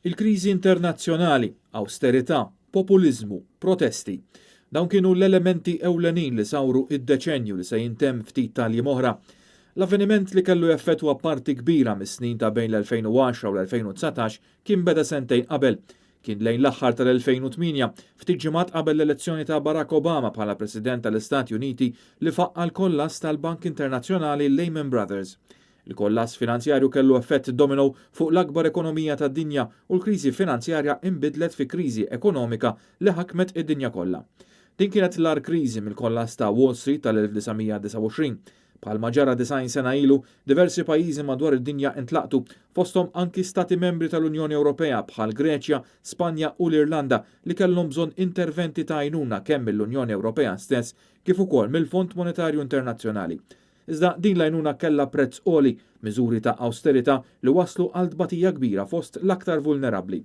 Il-kriżi internazzjonali, awsterità, populiżmu, protesti. Dawn kienu l-elementi ewlenin li sawru id-deċenju li se jintemm ftit tal-jiem oħra. L-avveniment li kellu jaffettwa parti kbira mis-snin ta' bejn l-2010 u l-2019 kien beda sentejn qabel. Kien lejn l-aħħar tal-2008, ftit ġimgħat qabel l-elezzjoni ta' Barack Obama bħala President tal-Istati Uniti li faqqa l-kollass tal-Bank Internazzjonali Lehman Brothers. Il-kollass finanzjarju kellu effett domino fuq l-akbar ekonomija tad-dinja u l-kriżi finanzjarja imbidlet fi kriżi ekonomika li ħakmet id-dinja kollha. Din kienet l-ar kriżi mill-kollass ta' Wall Street tal-1929. Bħalma ġara 90 sena ilu, diversi pajjiżi madwar id-dinja intlaqtu, fosthom anki stati membri tal-Unjoni Ewropea bħal Greċja, Spanja u l-Irlanda li kellhom bżonn interventi ta' għajnuna kemm mill-Unjoni Ewropea stess kif ukoll mill-Fond Monetarju Internazzjonali. Iżda din l-għajnuna kellha prezz għoli, miżuri ta' awsterità li waslu għal tbatija kbira fost l-aktar vulnerabbli.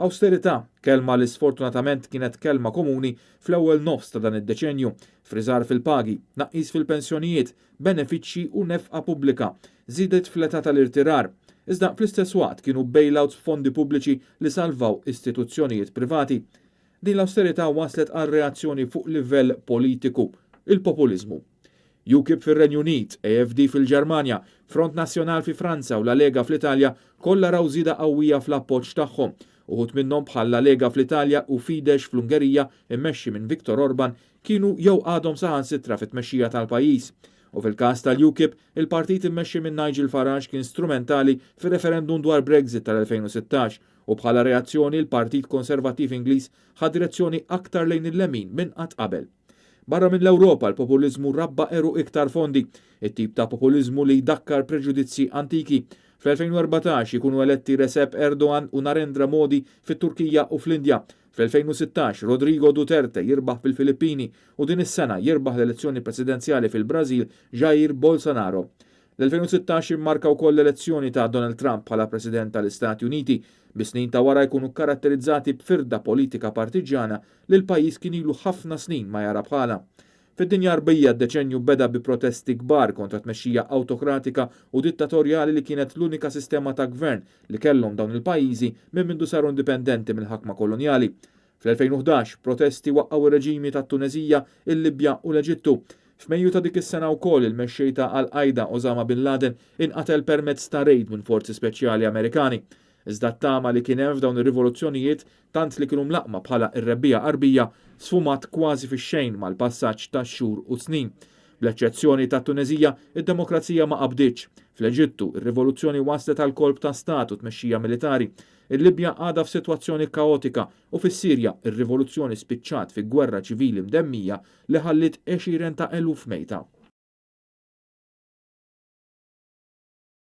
Awsterità, kelma li sfortunatament kienet kelma komuni fl-ewwel nofs ta' dan id-deċenju, friżar fil-pagi, naqqis fil-pensjonijiet, benefiċċji u nefqa pubblika, żiedet fl-età tal-irtirar. Iżda fl-istess waqt kienu bailouts fondi pubbliċi li salvaw istituzzjonijiet privati. Din l-awsterità waslet għal reazzjoni fuq livell politiku, il-populiżmu. UKIP fir-Renju Unit, AFD fil-Ġermanja, Front Nazzjonal fi Franza u la Lega fl-Italja kollha raw żieda qawwija fl-appoġġ tagħhom. Uħud minnhom bħal la Lega fl-Italja u Fidesz fl-Ungerija immexxi minn Viktor Orban kienu jew għadhom saħansitra fit-tmexxija tal-pajjiż. U fil-każ tal-UKIP, il-partit immexxi minn Nigel Farage kien strumentali fir-referendum dwar Brexit tal-2016 u bħala reazzjoni il-Partit Konservattiv Ingliż ħad direzzjoni aktar lejn il-lemin minn qatt qabel. Barra mill-Ewropa l-populiżmu rabba eru iktar fondi, it-tip ta' populiżmu li jdakkar preġudizzi antiki. Fl-2014 ikunu eletti Recep Erdogan u Narendra Modi fit-Turkija u fl-Indja. Fl-2016 Rodrigo Duterte jirbaħ fil-Filippini u din is-sena jirbaħ l-elezzjoni presidenzjali fil-Brażil Jair Bolsonaro. L-2016 immarka wkoll l-elezzjoni ta' Donald Trump bħala President tal-Istati Uniti, bis-snin ta' wara jkunu karatterizzati b'firda politika partiġjana li l-pajjiż kien ilu ħafna snin ma jara bħala. Fid-dinja rbija d-deċenju beda bi protesti kbar kontra tmexxija awtokratika u dittatorjali li kienet l-unika sistema ta' gvern li kellhom dawn il-pajjiżi minn mindu saru indipendenti mill-ħakma kolonjali. Fl-2011 protesti waqqgħu ir-reġimi tat-Tunezija, il-Libja u l-Eġittu. F'Mejju ta' dik is-sena wkoll il-mexxej ta' Al-Qaida Osama bin Laden inqatel permezz ta' rejd minn forzi speċjali Amerikani. Iżda t-tama li kien hemm f'dawn ir-rivoluzzjonijiet tant li kienu mlaqma bħala ir-rebbija qarbija sfumat kważi fix-xejn mal-passaġġ ta' xhur u snin. Bl-eċċezzjoni ta' Tunezija, id-demokrazija ma qabditx. Fl-Eġittu, ir-rivoluzzjoni waslet għal kolb ta' stat u tmexxija militari. Il-Libja għadha f'sitwazzjoni kaotika u fis-Sirja ir-rivoluzzjoni spiċċat fi gwerra ċivili mdemmija li ħallit 20,000 mejta.